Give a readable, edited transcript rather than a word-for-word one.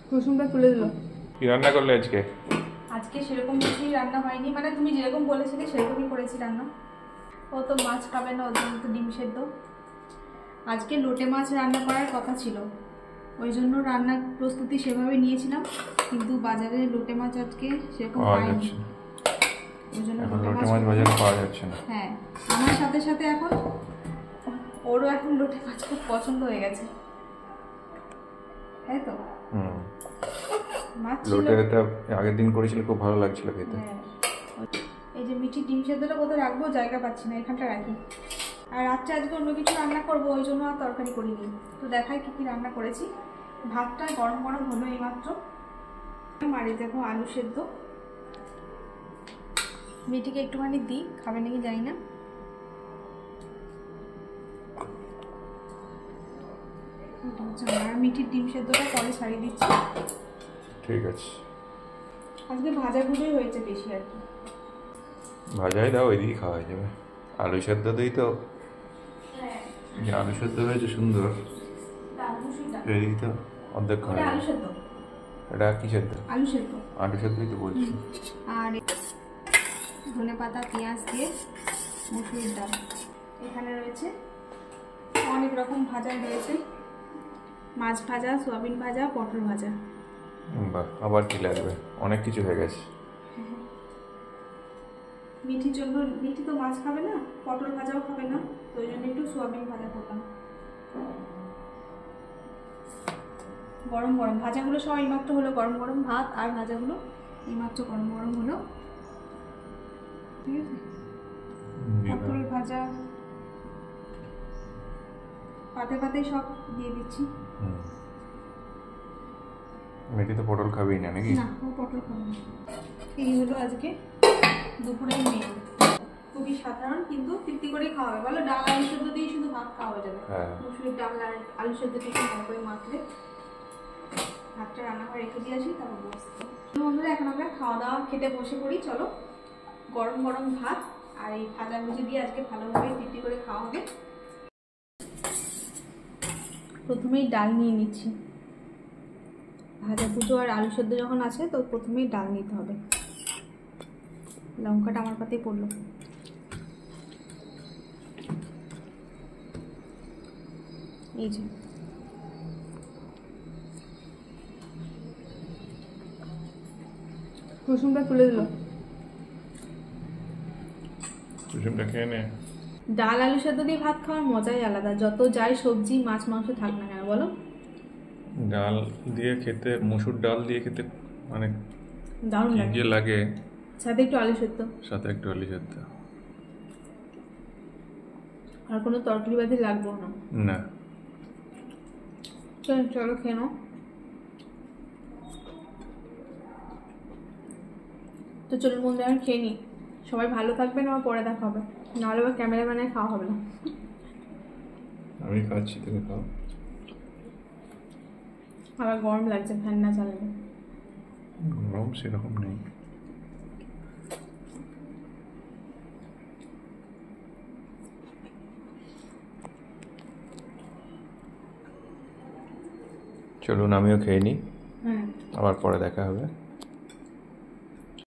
কুসুমটা তুলে দিল। কি রান্না করলে আজকে? আজকে সেরকম কিছুই রান্না হয়নি, মানে তুমি যেরকম বলেছিলে সেরকমই করেছি রান্না। ও তো মাছ খাবে না, ওর জন্য তো ডিম সেদ্ধ। আজকে লোটে মাছ রান্না করার কথা ছিল, ওই জন্য রান্নার প্রস্তুতি সেভাবে নিয়েছিলাম, কিন্তু বাজারে লোটে মাছ আজকে সেরকম পাইনি, ওই জন্য লোটে মাছ বাজারে পাওয়া যাচ্ছে না। হ্যাঁ, আমার সাথে সাথে এখন ওরও এখন লোটে মাছ খুব পছন্দ হয়ে গেছে, তাই তো। লোটেটা আগের দিন করেছিল, খুব ভালো লাগছিল খেতে। এই যে মিঠি ডিম সেদ্ধটা কোথায় রাখবো জায়গা পাচ্ছি না, এখানটা রাখি। আর রাত্রে আজকে অন্য কিছু রান্না করবো, ওই জন্য আর তরকারি করিনি। তো দেখাই কী কী রান্না করেছি। ভাতটা গরম গরম হলো এইমাত্র, আর এই দেখো আলু সেদ্ধ। মিঠিকে একটুখানি দিই, খাবে নাকি জানি না। আর মিঠির ডিম সেদ্ধটা পরে ছাড়িয়ে দিচ্ছি। ঠিক আছে, আজকে ভাজাভুজিই হয়েছে বেশি আর কি। ভাজাই দাও, ওইদিকে খাওয়া যাবে। আলু সেদ্ধ দিই তো, আলু সেদ্ধ হয়েছে সুন্দর। এইদিকে তো অর্ধেক খাওয়া আলু সেদ্ধ, এটা কি সেদ্ধ? আলু সেদ্ধ, আলু সেদ্ধই তো বলছি। আর ধনে পাতা পেঁয়াজ দিয়ে মুসুরির ডাল। এখানে রয়েছে অনেক রকম ভাজা রয়েছে, মাছ ভাজা, সয়াবিন ভাজা, পটল ভাজা। বাহ, আবার কি লাগবে? অনেক কিছু হয়ে গেছে। মিঠির জন্য, মিঠি তো মাছ খাবে না, পটল ভাজাও খাবে না, তো ওই জন্য একটু সয়াবিন ভাজা করলাম। গরম গরম ভাজাগুলো সব এইমাত্র হলো, গরম গরম ভাত আর ভাজাগুলো এইমাত্র গরম গরম হলো। ঠিক আছে, পটল ভাজা পাতে পাতে সব দিয়ে দিচ্ছি। মেয়েটি তো পটল খাবেই না নাকি? না, ও পটল খাবে না। এই হলো আজকে দুপুরের মেনু, খুবই সাধারণ কিন্তু তৃপ্তি করে খাওয়া হবে। বলো, ডাল আলু সেদ্ধ দিয়ে শুধু ভাত খাওয়া হয়ে যাবে। মুসুরির ডাল আর আলু সেদ্ধ দিয়ে ভালো করে মাখলে। ভাতটা রান্নাঘরে রেখে দিয়ে আসি, তারপর বসতে। বন্ধুরা, এখন আমরা খাওয়া দাওয়া খেতে বসে পড়ি, চলো। গরম গরম ভাত আর এই ভাজা ভুজি দিয়ে আজকে ভালোভাবে তৃপ্তি করে খাওয়া হবে। প্রথমেই ডাল নিয়ে নিচ্ছি। ভাজা ভুজো আর আলু সেদ্ধ যখন আছে, তো প্রথমেই ডাল নিতে হবে। লঙ্কাটা আমার পাতে পড়লো। এই যে কুসুমটা তুলে দিল। কুসুমটা খেয়ে নে। ডাল আলু সেদ্ধ দিয়ে ভাত খাওয়ার মজাই আলাদা, যত যাই সবজি মাছ মাংস থাক না কেন, বলো। ডাল দিয়ে খেতে, মসুর ডাল দিয়ে খেতে মানে দারুণ লাগে। সাথে একটু আলু সেদ্ধ, সাথে একটু আলু সেদ্ধ, আর কোনো তরকারি বাদি লাগবে না। না, চলো খেয়ে নাও। তো চলুন বন্ধু, আমি খেয়ে নিই। সবাই ভালো থাকবেন, আমার পরে দেখা হবে, নাহলে আবার ক্যামেরাম্যানে খাওয়া হবে না। আমি খাচ্ছি, তুমি খাও। আবার গরম লাগছে ফ্যান না চালালে। গরম সেরকম নেই। চলুন আমিও খেয়ে নিই, আবার পরে দেখা হবে।